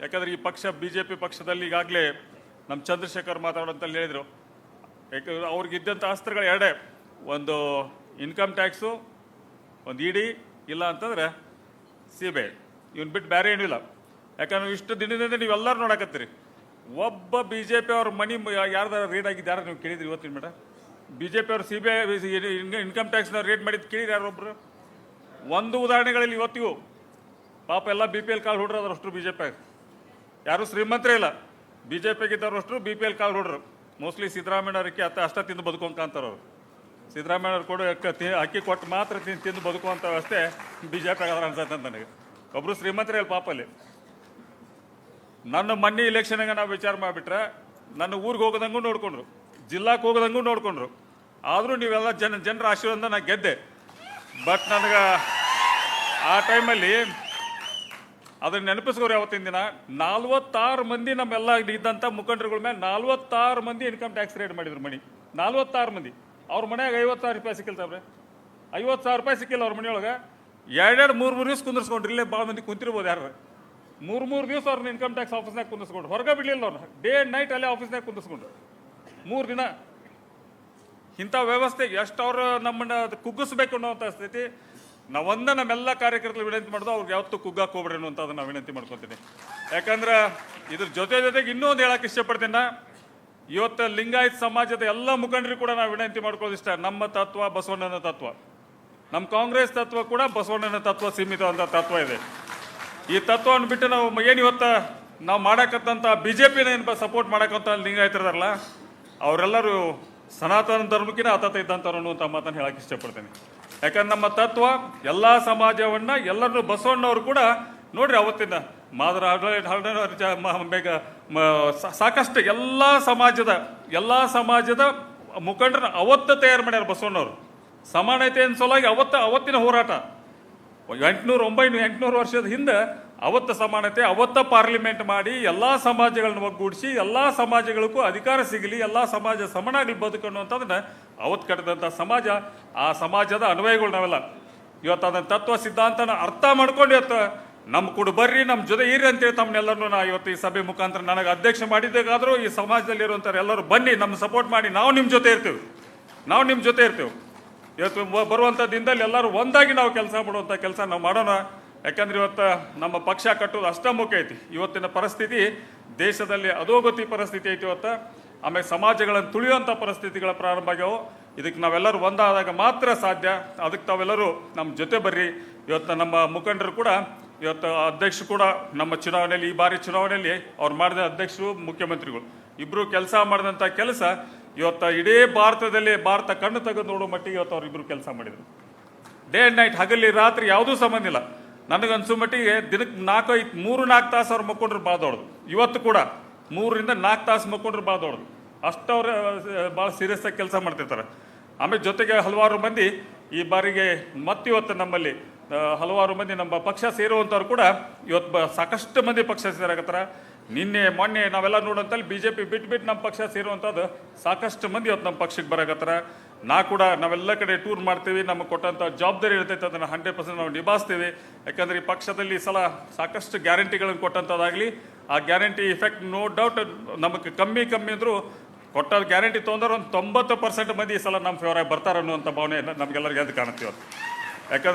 ಯಾಕಂದರೆ ಈ ಪಕ್ಷ BJP ಪಕ್ಷದಲ್ಲಿ ಈಗಾಗಲೇ ನಮ್ಮ ಚಂದ್ರಶೇಖರ್ ಮಾತಾಡೋಂತಲ್ಲಿ ಹೇಳಿದರು. ಯಾಕಂದ್ರೆ ಅವ್ರಿಗಿದ್ದಂಥ ಅಸ್ತ್ರಗಳು ಎರಡೇ, ಒಂದು ಇನ್ಕಮ್ ಟ್ಯಾಕ್ಸು, ಒಂದು ED, ಇಲ್ಲ ಅಂತಂದ್ರೆ CBI. ಇವನ್ ಬಿಟ್ಟು ಬೇರೆ ಏನೂ ಇಲ್ಲ. ಯಾಕಂದ್ರೆ ಇಷ್ಟು ದಿನದಿಂದ ನೀವೆಲ್ಲರೂ ನೋಡಕತ್ತೀರಿ, ಒಬ್ಬ BJP ಅವ್ರ ಮನಿ ಯಾರ್ದಾರ ರೇಡ್ ಆಗಿದ್ದು ಯಾರು ನೀವು ಕೇಳಿದ್ರಿ ಇವತ್ತಿನ ಮೇಡ? BJP ಅವ್ರು CBI ಇನ್ಕಮ್ ಟ್ಯಾಕ್ಸ್ನ ರೇಡ್ ಮಾಡಿದ್ದು ಕೇಳಿದ್ರು ಯಾರೊಬ್ರು? ಒಂದು ಉದಾಹರಣೆಗಳಲ್ಲಿ ಇವತ್ತಿಗೂ ಪಾಪ ಎಲ್ಲ BPL ಕಾರ್ಡ್ ಹೊಡ್ರು ಅದರಷ್ಟು BJP ಯಾರು ಶ್ರೀಮಂತರೇ ಇಲ್ಲ. BJPಗಿದ್ದವ್ರು ಅಷ್ಟು BPL ಕಾರ್ಡ್ ಹೊಡ್ರು. ಮೋಸ್ಟ್ಲಿ ಸಿದ್ದರಾಮಯ್ಯವ್ರಿಗೆ ಅಷ್ಟ ತಿಂದು ಬದುಕುವಂತಾಂತಾರೆ ಅವರು. ಸಿದ್ದರಾಮಯ್ಯವ್ರು ಕೊಡು ಅಕ್ಕಿ ಕೊಟ್ಟು ಮಾತ್ರ ತಿಂದು ಬದುಕುವಂಥ ವ್ಯವಸ್ಥೆ BJP ಆಗಾದ್ರೆ ಅನ್ಸತ್ತೆ ನನಗೆ. ಒಬ್ಬರು ಶ್ರೀಮಂತರೇ ಇಲ್ಲ ಪಾಪಲ್ಲಿ. ನನ್ನ ಮೊನ್ನೆ ಇಲೆಕ್ಷನ್ಗೆ ನಾವು ವಿಚಾರ ಮಾಡಿಬಿಟ್ರೆ ನನ್ನ ಊರಿಗೆ ಹೋಗೋದಂಗೂ ನೋಡ್ಕೊಂಡ್ರು, ಜಿಲ್ಲಾಕ್ಕೆ ಹೋಗೋದಂಗೂ ನೋಡ್ಕೊಂಡ್ರು. ಆದರೂ ನೀವೆಲ್ಲ ಜನರ ಆಶೀರ್ವಾದ ನಾನು ಗೆದ್ದೆ. ಬಟ್ ನನಗೆ ಆ ಟೈಮಲ್ಲಿ ಅದನ್ನು ನೆನಪಿಸ್ಕೋರು. ಯಾವತ್ತಿನ ದಿನ 46 ಮಂದಿ ನಮ್ಮೆಲ್ಲ ಇದ್ದಂಥ ಮುಖಂಡರುಗಳ ಮೇಲೆ 46 ಮಂದಿ ಇನ್ಕಮ್ ಟ್ಯಾಕ್ಸ್ ರೇಟ್ ಮಾಡಿದ್ರು ಮನಿ. 46 ಮಂದಿ. ಅವ್ರ ಮನೆಯಾಗ 50,000 ರೂಪಾಯಿ ಸಿಕ್ಕಿಲ್ತಾವ್ರೆ. 50,000 ರೂಪಾಯಿ ಸಿಕ್ಕಿಲ್ಲ ಅವ್ರ ಮನೆಯೊಳಗೆ. 2-3 ದಿವಸ ಕುಂದಿರ್ಸ್ಕೊಂಡ್ರಿ. ಇಲ್ಲೇ ಭಾಳ ಮಂದಿ ಕುಂತಿರ್ಬೋದು ಯಾರು. 3 ದಿವಸ ಅವ್ರನ್ನ ಇನ್ಕಮ್ ಟ್ಯಾಕ್ಸ್ ಆಫೀಸ್ನಾಗ ಕುಂದಿಸ್ಕೊಂಡ್ರು. ಹೊರಗೆ ಬಿಡಲಿಲ್ಲ ಅವ್ರನ್ನ. ಡೇ ಆ್ಯಂಡ್ ನೈಟ್ ಅಲ್ಲೇ ಆಫೀಸ್ನಾಗ ಕುಂದಿಸ್ಕೊಂಡ್ರು 3 ದಿನ. ಇಂಥ ವ್ಯವಸ್ಥೆಗೆ ಎಷ್ಟು ಅವರು ನಮ್ಮನ್ನು ಕುಗ್ಗಿಸ್ಬೇಕು ಅನ್ನೋವಂಥ ಸ್ಥಿತಿ. ನಾವೊಂದೇ ನಮ್ಮೆಲ್ಲ ಕಾರ್ಯಕರ್ತರು ವಿನಂತಿ ಮಾಡೋದು, ಅವ್ರಿಗೆ ಯಾವತ್ತೂ ಕುಗ್ಗಕ್ಕೆ ಹೋಗ್ಬೇಡಿ ಅನ್ನೋಂಥ ಅದನ್ನು ನಾವು ವಿನಂತಿ ಮಾಡ್ಕೊತೀನಿ. ಯಾಕಂದ್ರೆ ಇದ್ರ ಜೊತೆಗೆ ಇನ್ನೂ ಒಂದು ಹೇಳಕ್ಕೆ ಇಷ್ಟಪಡ್ತೀನಿ. ಇವತ್ತು ಲಿಂಗಾಯತ್ ಸಮಾಜದ ಎಲ್ಲ ಮುಖಂಡರು ಕೂಡ ನಾವು ವಿನಂತಿ ಮಾಡ್ಕೊಳ್ಳೋದು ಇಷ್ಟ. ನಮ್ಮ ತತ್ವ ಬಸವಣ್ಣನ ತತ್ವ, ನಮ್ಮ ಕಾಂಗ್ರೆಸ್ ತತ್ವ ಕೂಡ ಬಸವಣ್ಣನ ತತ್ವ ಸೀಮಿತವಂಥ ತತ್ವ ಇದೆ. ಈ ತತ್ವವನ್ನು ಬಿಟ್ಟು ನಾವು ಏನು ಇವತ್ತು ನಾವು ಮಾಡಕ್ಕಂಥ BJPನ ಏನು ಸಪೋರ್ಟ್ ಮಾಡಕ್ಕಂಥ ಲಿಂಗಾಯತರಲ್ಲ, ಅವರೆಲ್ಲರೂ ಸನಾತನ ಧರ್ಮಕ್ಕಿಂತ ಹತತ ಇದ್ದಂಥವ್ರು ಅನ್ನುವಂಥ ಮಾತನ್ನು ಹೇಳಕ್ಕೆ ಇಷ್ಟಪಡ್ತೇನೆ. ಯಾಕಂದ್ರೆ ನಮ್ಮ ತತ್ವ ಎಲ್ಲ ಸಮಾಜವನ್ನು ಎಲ್ಲರನ್ನು ಬಸವಣ್ಣವರು ಕೂಡ ನೋಡ್ರಿ ಅವತ್ತಿನ ಮಾದರ ಬೇಗ ಸಾಕಷ್ಟು ಎಲ್ಲ ಸಮಾಜದ ಮುಖಂಡರನ್ನ ಅವತ್ತು ತಯಾರು ಮಾಡ್ಯಾರ ಬಸವಣ್ಣವರು. ಸಮಾನತೆಯ ಸಲುವಾಗಿ ಅವತ್ತಿನ ಹೋರಾಟ 800 ವರ್ಷದ ಹಿಂದೆ ಅವತ್ತು ಸಮಾನತೆ, ಅವತ್ತ ಪಾರ್ಲಿಮೆಂಟ್ ಮಾಡಿ ಎಲ್ಲ ಸಮಾಜಗಳನ್ನ ಒಗ್ಗೂಡಿಸಿ ಎಲ್ಲ ಸಮಾಜಗಳಿಗೂ ಅಧಿಕಾರ ಸಿಗಲಿ, ಎಲ್ಲ ಸಮಾಜ ಸಮನಾಗಲಿ ಬದುಕನ್ನುವಂಥದ್ದನ್ನ ಅವತ್ತು ಕಟ್ಟಿದಂಥ ಸಮಾಜ. ಆ ಸಮಾಜದ ಅನ್ವಯಗಳು ನಾವೆಲ್ಲ ಇವತ್ತು ಅದನ್ನ ತತ್ವ ಸಿದ್ಧಾಂತನ ಅರ್ಥ ಮಾಡ್ಕೊಂಡು ಇವತ್ತು ನಮ್ಮ ಕೂಡ ಬರ್ರಿ, ನಮ್ಮ ಜೊತೆ ಇರ್ರಿ ಅಂತೇಳಿ ತಮ್ಮನ್ನೆಲ್ಲರೂ ನಾ ಇವತ್ತು ಈ ಸಭೆ ಮುಖಾಂತರ ನನಗೆ ಅಧ್ಯಕ್ಷ ಮಾಡಿದ್ದಾಗಾದರೂ ಈ ಸಮಾಜದಲ್ಲಿ ಇರುವಂಥವ್ರು ಎಲ್ಲರೂ ಬನ್ನಿ, ನಮ್ಮ ಸಪೋರ್ಟ್ ಮಾಡಿ, ನಾವು ನಿಮ್ಮ ಜೊತೆ ಇರ್ತೀವಿ. ಇವತ್ತು ಬರುವಂಥ ದಿನದಲ್ಲಿ ಎಲ್ಲರೂ ಒಂದಾಗಿ ನಾವು ಕೆಲಸ ಮಾಡುವಂಥ ಕೆಲಸ ನಾವು ಮಾಡೋಣ. ಯಾಕಂದ್ರೆ ಇವತ್ತು ನಮ್ಮ ಪಕ್ಷ ಕಟ್ಟೋದು ಅಷ್ಟ ಮುಖ್ಯ ಐತಿ. ಇವತ್ತಿನ ಪರಿಸ್ಥಿತಿ ದೇಶದಲ್ಲಿ ಅಧೋಗತಿ ಪರಿಸ್ಥಿತಿ ಐತಿ ಇವತ್ತು. ಆಮೇಲೆ ಸಮಾಜಗಳನ್ನು ತುಳಿಯುವಂಥ ಪರಿಸ್ಥಿತಿಗಳ ಪ್ರಾರಂಭ ಆಗ್ಯಾವು. ಇದಕ್ಕೆ ನಾವೆಲ್ಲರೂ ಒಂದಾದಾಗ ಮಾತ್ರ ಸಾಧ್ಯ. ಅದಕ್ಕೆ ತಾವೆಲ್ಲರೂ ನಮ್ಮ ಜೊತೆ ಬರ್ರಿ. ಇವತ್ತು ನಮ್ಮ ಮುಖಂಡರು ಕೂಡ ಇವತ್ತು ಅಧ್ಯಕ್ಷರು ಕೂಡ ನಮ್ಮ ಚುನಾವಣೆಯಲ್ಲಿ, ಈ ಬಾರಿ ಚುನಾವಣೆಯಲ್ಲಿ ಅವ್ರು ಮಾಡಿದ ಅಧ್ಯಕ್ಷರು ಮುಖ್ಯಮಂತ್ರಿಗಳು ಇಬ್ಬರು ಕೆಲಸ ಮಾಡಿದಂಥ ಕೆಲಸ ಇವತ್ತು ಇಡೀ ಭಾರತ ಕಣ್ಣು ತೆಗೆದು ನೋಡೋ ಮಟ್ಟಿಗೆ ಇವತ್ತು ಅವ್ರು ಇಬ್ಬರು ಕೆಲಸ ಮಾಡಿದರು. ಡೇ ಆ್ಯಂಡ್ ನೈಟ್, ಹಗಲಿ ರಾತ್ರಿ ಯಾವುದೂ ಸಂಬಂಧ ಇಲ್ಲ. ನನಗನ್ಸೋ ಮಟ್ಟಿಗೆ ದಿನಕ್ಕೆ 3-4 ತಾಸು ಅವ್ರು ಮಕ್ಕೊಂಡ್ರು ಭಾಳ ದೊಡ್ಡದು. ಇವತ್ತು ಕೂಡ 3-4 ತಾಸು ಮಕ್ಕೊಂಡ್ರು ಭಾಳ ದೊಡ್ಡದು. ಅಷ್ಟವ್ರು ಭಾಳ ಸೀರಿಯಸ್ ಆಗಿ ಕೆಲಸ ಮಾಡ್ತಿರ್ತಾರೆ. ಆಮೇಲೆ ಜೊತೆಗೆ ಹಲವಾರು ಮಂದಿ ಈ ಬಾರಿಗೆ ಇವತ್ತು ನಮ್ಮಲ್ಲಿ ಹಲವಾರು ಮಂದಿ ನಮ್ಮ ಪಕ್ಷ ಸೇರುವಂಥವ್ರು ಕೂಡ ಇವತ್ತು ಸಾಕಷ್ಟು ಮಂದಿ ಪಕ್ಷ ಸೇರಾಕತ್ತಾರ. ಮೊನ್ನೆ ನಾವೆಲ್ಲ ನೋಡೋಂತಲ್ಲಿ BJP ಬಿಟ್ಟು ನಮ್ಮ ಪಕ್ಷ ಸೇರುವಂಥದ್ದು ಸಾಕಷ್ಟು ಮಂದಿ ಇವತ್ತು ನಮ್ಮ ಪಕ್ಷಕ್ಕೆ ಬರಾಕತ್ತಾರ. ನಾವೆಲ್ಲ ಕಡೆ ಟೂರ್ ಮಾಡ್ತೀವಿ. ನಮಗೆ ಕೊಟ್ಟಂಥ ಜವಾಬ್ದಾರಿ ಇರ್ತೈತೆ, ಅದನ್ನು 100% ನಾವು ನಿಭಾಯಿಸ್ತೀವಿ. ಯಾಕಂದ್ರೆ ಈ ಪಕ್ಷದಲ್ಲಿ ಈ ಸಲ ಸಾಕಷ್ಟು ಗ್ಯಾರಂಟಿಗಳನ್ನು ಕೊಟ್ಟಂಥದ್ದಾಗಲಿ, ಆ ಗ್ಯಾರಂಟಿ ಇಫೆಕ್ಟ್ ನೋ ಡೌಟ್ ನಮಗೆ ಕಮ್ಮಿ ಅಂದರೂ ಕೊಟ್ಟ ಗ್ಯಾರಂಟಿ ತೊಗೊಂಡ್ರೆ ಒಂದು 90% ಮಂದಿ ಈ ಸಲ ನಮ್ಮ ಫೇವರಾಗಿ ಬರ್ತಾರೆ ಅನ್ನುವಂಥ ಭಾವನೆ ನಮಗೆಲ್ಲರಿಗೆ ಅದು ಕಾಣುತ್ತೆ ಇವತ್ತು. ಯಾಕಂದ್ರೆ